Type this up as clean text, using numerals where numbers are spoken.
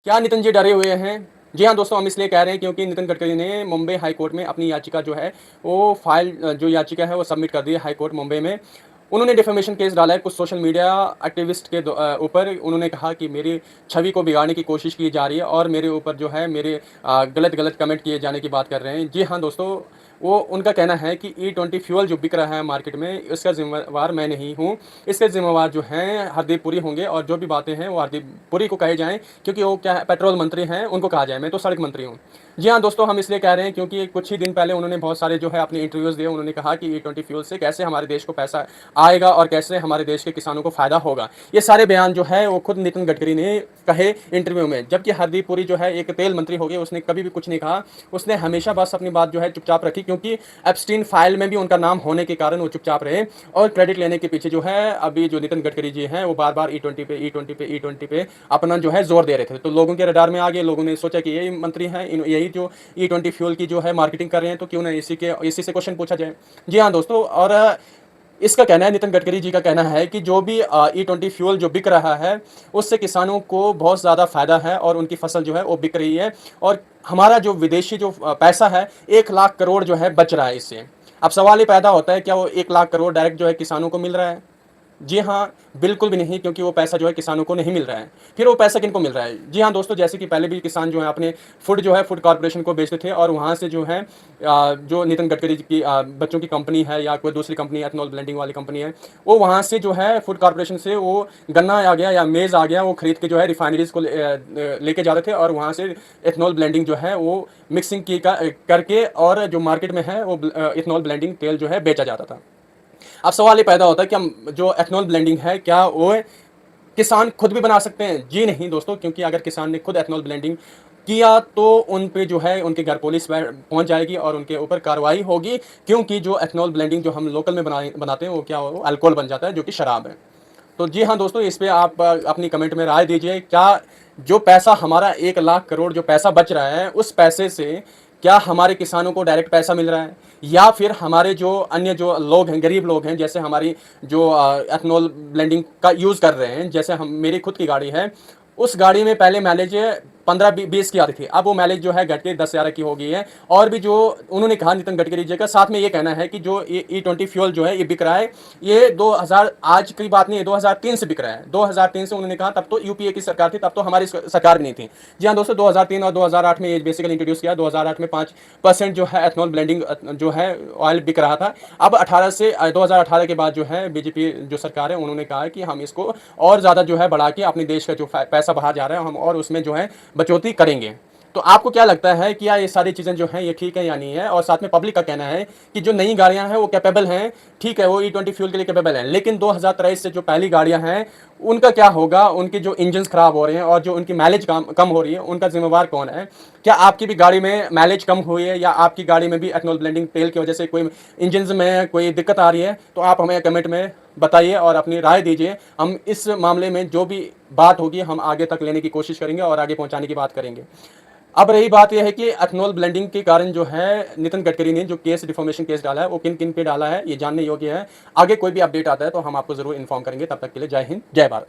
क्या नितिन जी डरे हुए हैं? जी हाँ, दोस्तों हम इसलिए कह रहे हैं क्योंकि नितिन गडकरी ने मुंबई हाई कोर्ट में अपनी याचिका जो है, वो जो याचिका है वो सबमिट कर दी है हाई कोर्ट मुंबई में। उन्होंने डिफेमेशन केस डाला है कुछ सोशल मीडिया एक्टिविस्ट के ऊपर। उन्होंने कहा कि मेरी छवि को बिगाड़ने की कोशिश की जा रही है और मेरे ऊपर जो है मेरे गलत-गलत कमेंट किए जाने की बात कर रहे हैं। जी हाँ, दोस्तों वो उनका कहना है कि ई-20 फ्यूल जो बिक रहा है मार्केट में, इसका ज़िम्मेवार मैं नहीं हूँ। इसके ज़िम्मेवार जो हैं हरदीप पुरी होंगे और जो भी बातें हैं वो हरदीप पुरी को कही जाएँ, क्योंकि वो क्या है पेट्रोल मंत्री हैं, उनको कहा जाए, मैं तो सड़क मंत्री हूँ। जी हाँ, दोस्तों हम इसलिए कह रहे हैं क्योंकि कुछ ही दिन पहले उन्होंने बहुत सारे जो है अपने इंटरव्यूज़ दिए। उन्होंने कहा कि ई-20 फ्यूल से कैसे हमारे देश को पैसा आएगा और कैसे हमारे देश के किसानों को फ़ायदा होगा। ये सारे बयान जो है वो खुद नितिन गडकरी ने कहे इंटरव्यू में। जबकि हरदीप पुरी जो है एक तेल मंत्री हो गए, उसने कभी भी कुछ नहीं कहा। उसने हमेशा बस अपनी बात जो है चुपचाप रखी, क्योंकि एप्स्टीन फाइल में भी उनका नाम होने के कारण वो चुपचाप रहे। और क्रेडिट लेने के पीछे जो है अभी जो नितिन गडकरी जी हैं वो बार-बार ई-20 पे ई-20 पे ई-20 पे अपना जो है ज़ोर दे रहे थे। तो लोगों के रडार में आ गए, लोगों ने सोचा कि यही मंत्री हैं, यही जो ई-20 फ्यूल की जो है मार्केटिंग कर रहे हैं, तो क्यों ना इसी से क्वेश्चन पूछा जाए। जी हाँ, दोस्तों और इसका कहना है, नितिन गडकरी जी का कहना है कि जो भी ई-20 फ्यूल जो बिक रहा है, उससे किसानों को बहुत ज़्यादा फ़ायदा है और उनकी फसल जो है वो बिक रही है और हमारा जो विदेशी जो पैसा है 1 लाख करोड़ जो है बच रहा है इससे। अब सवाल ये पैदा होता है, क्या वो 1 लाख करोड़ डायरेक्ट जो है किसानों को मिल रहा है? जी हाँ, बिल्कुल भी नहीं, क्योंकि वो पैसा जो है किसानों को नहीं मिल रहा है। फिर वो पैसा किनको मिल रहा है? जी हाँ, दोस्तों जैसे कि पहले भी किसान जो है अपने फूड जो है फूड कॉर्पोरेशन को बेचते थे और वहाँ से जो है जो नितिन गडकरी जी की बच्चों की कंपनी है या कोई दूसरी कंपनी एथनॉल ब्लेंडिंग वाली कंपनी है, वो वहाँ से जो है फूड कॉर्पोरेशन से वो गन्ना आ गया या मेज़ आ गया, वो खरीद के जो है रिफाइनरीज़ को लेके जाते थे और वहाँ से एथनॉल ब्लेंडिंग जो है वो मिक्सिंग करके और जो मार्केट में है वो एथनॉल ब्लेंडिंग तेल जो है बेचा जाता था। अब सवाल ये पैदा होता है कि हम जो एथनॉल ब्लेंडिंग है, क्या वो किसान खुद भी बना सकते हैं? जी नहीं दोस्तों, क्योंकि अगर किसान ने खुद एथनॉल ब्लेंडिंग किया तो उन पे जो है उनके घर पुलिस पहुंच जाएगी और उनके ऊपर कार्रवाई होगी, क्योंकि जो एथनॉल ब्लेंडिंग जो हम लोकल में बनाते हैं वो क्या हो अल्कोहल बन जाता है, जो कि शराब है। तो जी हाँ दोस्तों, इस पे आप अपनी कमेंट में राय दीजिए। क्या जो पैसा हमारा 1 लाख करोड़ जो पैसा बच रहा है, उस पैसे से क्या हमारे किसानों को डायरेक्ट पैसा मिल रहा है? या फिर हमारे जो अन्य जो लोग हैं, गरीब लोग हैं, जैसे हमारी जो एथनॉल ब्लेंडिंग का यूज़ कर रहे हैं, जैसे हम मेरी खुद की गाड़ी है, उस गाड़ी में पहले माइलेज 15-20 की आती थी, अब वो माइलेज जो है घट के 10-11 की हो गई है। और भी जो उन्होंने कहा नितिन गडकरी जी का साथ में ये कहना है कि जो ये ई-20 फ्यूल जो है ये बिक रहा है, ये 2000 आज की बात नहीं है, 2003 से बिक रहा है। 2003 से उन्होंने कहा, तब तो यूपीए की सरकार थी, तब तो हमारी सरकार भी नहीं थी। जी हाँ दोस्तों, 2003 और 2008 में ये बेसिकली इंट्रोड्यूस किया। 2008 में 5% जो है एथनॉल ब्लेंडिंग जो है ऑयल बिक रहा था। अब 2018 के बाद जो है बीजेपी जो सरकार है, उन्होंने कहा है कि हम इसको और ज़्यादा जो है बढ़ा के अपने देश का जो पैसा बाहर जा रहा है, हम और उसमें जो है बचौती करेंगे। तो आपको क्या लगता है कि ये सारी चीज़ें जो हैं ये ठीक है या नहीं है? और साथ में पब्लिक का कहना है कि जो नई गाड़ियाँ हैं वो कैपेबल हैं, ठीक है, वो ई-20 फ्यूल के लिए कैपेबल हैं, लेकिन 2023 से जो पहली गाड़ियाँ हैं उनका क्या होगा? उनके जो इंजन्स खराब हो रहे हैं और जो उनकी माइलेज कम हो रही है, उनका जिम्मेवार कौन है? क्या आपकी भी गाड़ी में माइलेज कम हुई है या आपकी गाड़ी में भी एथनॉल ब्लेंडिंग तेल की वजह से कोई इंजन्स में कोई दिक्कत आ रही है? तो आप हमें कमेंट में बताइए और अपनी राय दीजिए। हम इस मामले में जो भी बात होगी हम आगे तक लेने की कोशिश करेंगे और आगे पहुंचाने की बात करेंगे। अब रही बात यह है कि एथनॉल ब्लेंडिंग के कारण जो है नितिन गडकरी ने जो डिफॉर्मेशन केस डाला है वो किन किन पे डाला है ये जानने योग्य है। आगे कोई भी अपडेट आता है तो हम आपको जरूर इन्फॉर्म करेंगे। तब तक के लिए जय हिंद, जय भारत।